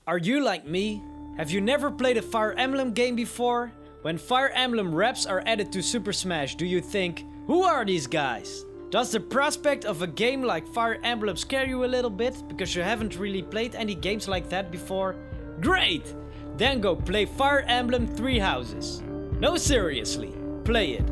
Are you like me? Have you never played a Fire Emblem game before? When Fire Emblem reps are added to Super Smash, do you think, who are these guys? Does the prospect of a game like Fire Emblem scare you a little bit because you haven't really played any games like that before? Great! Then go play Fire Emblem Three Houses. No, seriously, play it.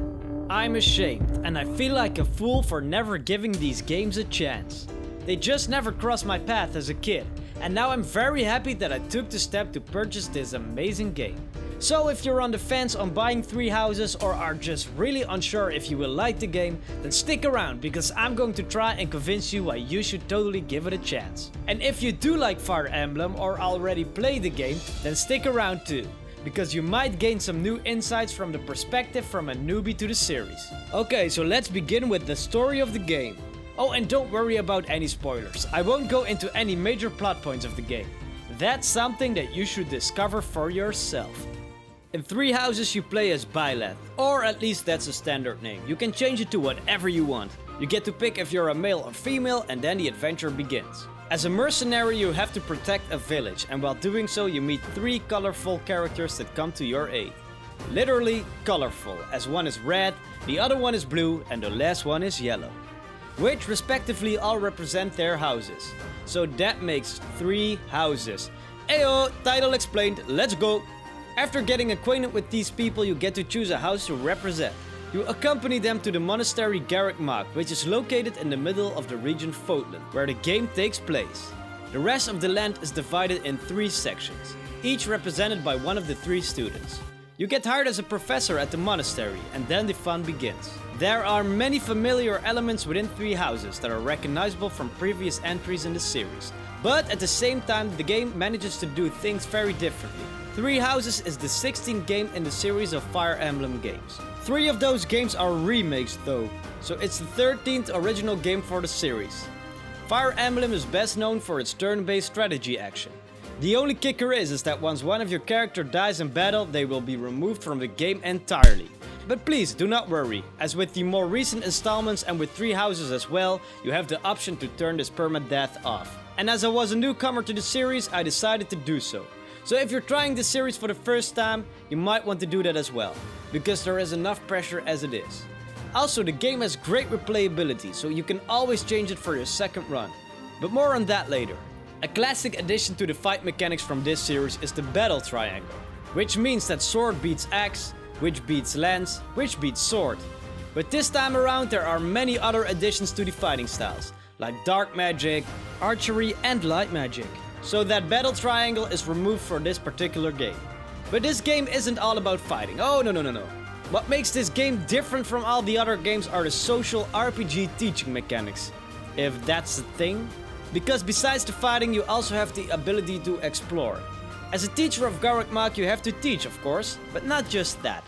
I'm ashamed and I feel like a fool for never giving these games a chance. They just never crossed my path as a kid, and now I'm very happy that I took the step to purchase this amazing game. So if you're on the fence on buying Three Houses or are just really unsure if you will like the game, then stick around because I'm going to try and convince you why you should totally give it a chance. And if you do like Fire Emblem or already played the game, then stick around too, because you might gain some new insights from the perspective from a newbie to the series. Okay, so let's begin with the story of the game. Oh, and don't worry about any spoilers. I won't go into any major plot points of the game. That's something that you should discover for yourself. In Three Houses you play as Byleth, or at least that's a standard name. You can change it to whatever you want. You get to pick if you're a male or female and then the adventure begins. As a mercenary you have to protect a village, and while doing so you meet three colorful characters that come to your aid. Literally colorful, as one is red, the other one is blue and the last one is yellow, which respectively all represent their houses. So that makes Three Houses. Ayo, title explained, let's go! After getting acquainted with these people, you get to choose a house to represent. You accompany them to the monastery Garreg Mach, which is located in the middle of the region Fodlan, where the game takes place. The rest of the land is divided in three sections, each represented by one of the three students. You get hired as a professor at the monastery, and then the fun begins. There are many familiar elements within Three Houses that are recognizable from previous entries in the series, but at the same time the game manages to do things very differently. Three Houses is the 16th game in the series of Fire Emblem games. 3 of those games are remakes though, so it's the 13th original game for the series. Fire Emblem is best known for its turn-based strategy action. The only kicker is that once one of your character dies in battle, they will be removed from the game entirely. But please do not worry, as with the more recent installments and with Three Houses as well, you have the option to turn this permadeath off. And as I was a newcomer to the series, I decided to do so. So if you're trying this series for the first time, you might want to do that as well, because there is enough pressure as it is. Also, the game has great replayability, so you can always change it for your second run. But more on that later. A classic addition to the fight mechanics from this series is the battle triangle, which means that sword beats axe, which beats lance, which beats sword. But this time around there are many other additions to the fighting styles, like dark magic, archery and light magic. So that battle triangle is removed for this particular game. But this game isn't all about fighting. Oh no. What makes this game different from all the other games are the social RPG teaching mechanics, if that's a thing. Because besides the fighting you also have the ability to explore. As a teacher of Garreg Mach you have to teach, of course, but not just that.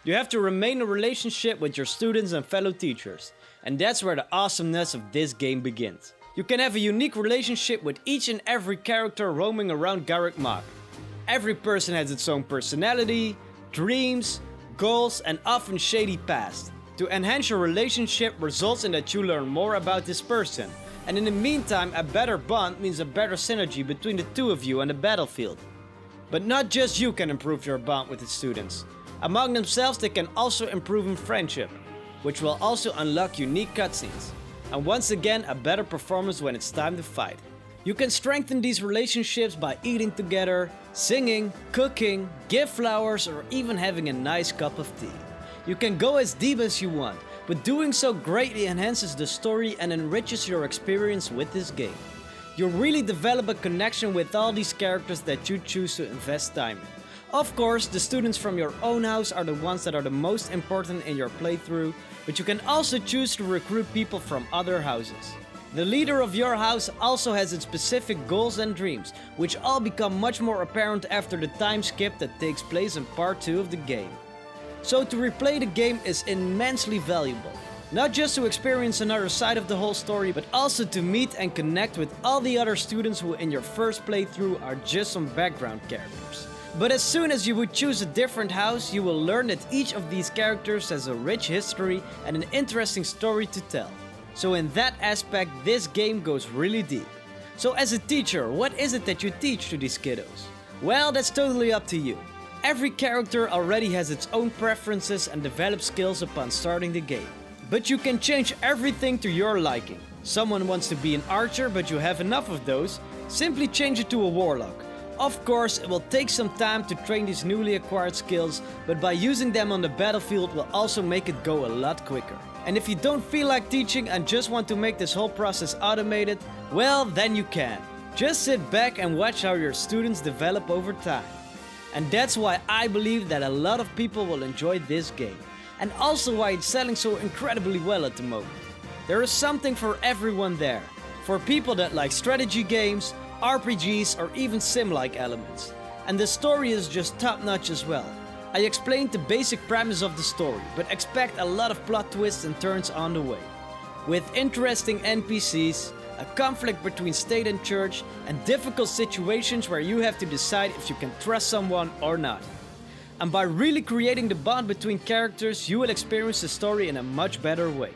You have to remain in a relationship with your students and fellow teachers. And that's where the awesomeness of this game begins. You can have a unique relationship with each and every character roaming around Garreg Mach. Every person has its own personality, dreams, goals and often shady past. To enhance your relationship results in that you learn more about this person. And in the meantime, a better bond means a better synergy between the two of you on the battlefield. But not just you can improve your bond with the students. Among themselves they can also improve in friendship, which will also unlock unique cutscenes. And once again, a better performance when it's time to fight. You can strengthen these relationships by eating together, singing, cooking, give flowers or even having a nice cup of tea. You can go as deep as you want, but doing so greatly enhances the story and enriches your experience with this game. You really develop a connection with all these characters that you choose to invest time in. Of course, the students from your own house are the ones that are the most important in your playthrough, but you can also choose to recruit people from other houses. The leader of your house also has its specific goals and dreams, which all become much more apparent after the time skip that takes place in part 2 of the game. So to replay the game is immensely valuable. Not just to experience another side of the whole story, but also to meet and connect with all the other students who in your first playthrough are just some background characters. But as soon as you would choose a different house, you will learn that each of these characters has a rich history and an interesting story to tell. So in that aspect, this game goes really deep. So as a teacher, what is it that you teach to these kiddos? Well, that's totally up to you. Every character already has its own preferences and develops skills upon starting the game. But you can change everything to your liking. Someone wants to be an archer but you have enough of those, simply change it to a warlock. Of course, it will take some time to train these newly acquired skills, but by using them on the battlefield will also make it go a lot quicker. And if you don't feel like teaching and just want to make this whole process automated, well, then you can. Just sit back and watch how your students develop over time. And that's why I believe that a lot of people will enjoy this game. And also why it's selling so incredibly well at the moment. There is something for everyone there. For people that like strategy games, RPGs or even sim-like elements. And the story is just top-notch as well. I explained the basic premise of the story, but expect a lot of plot twists and turns on the way. With interesting NPCs, a conflict between state and church, and difficult situations where you have to decide if you can trust someone or not. And by really creating the bond between characters, you will experience the story in a much better way.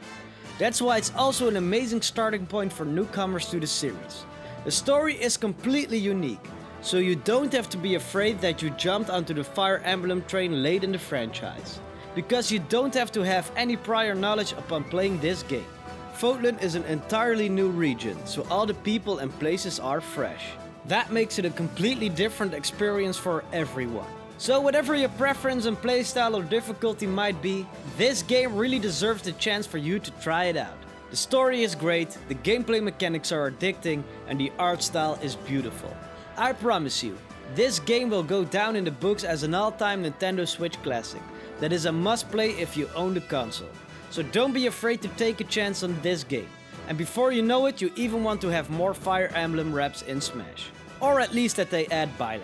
That's why it's also an amazing starting point for newcomers to the series. The story is completely unique, so you don't have to be afraid that you jumped onto the Fire Emblem train late in the franchise. Because you don't have to have any prior knowledge upon playing this game. Fotland is an entirely new region, so all the people and places are fresh. That makes it a completely different experience for everyone. So whatever your preference and playstyle or difficulty might be, this game really deserves the chance for you to try it out. The story is great, the gameplay mechanics are addicting, and the art style is beautiful. I promise you, this game will go down in the books as an all-time Nintendo Switch classic. That is a must-play if you own the console. So don't be afraid to take a chance on this game. And before you know it, you even want to have more Fire Emblem reps in Smash. Or at least that they add Byleth.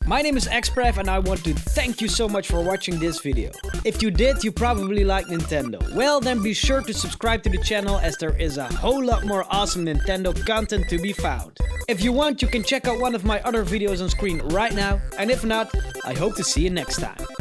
My name is XPrev and I want to thank you so much for watching this video. If you did, you probably like Nintendo. Well, then be sure to subscribe to the channel as there is a whole lot more awesome Nintendo content to be found. If you want, you can check out one of my other videos on screen right now. And if not, I hope to see you next time.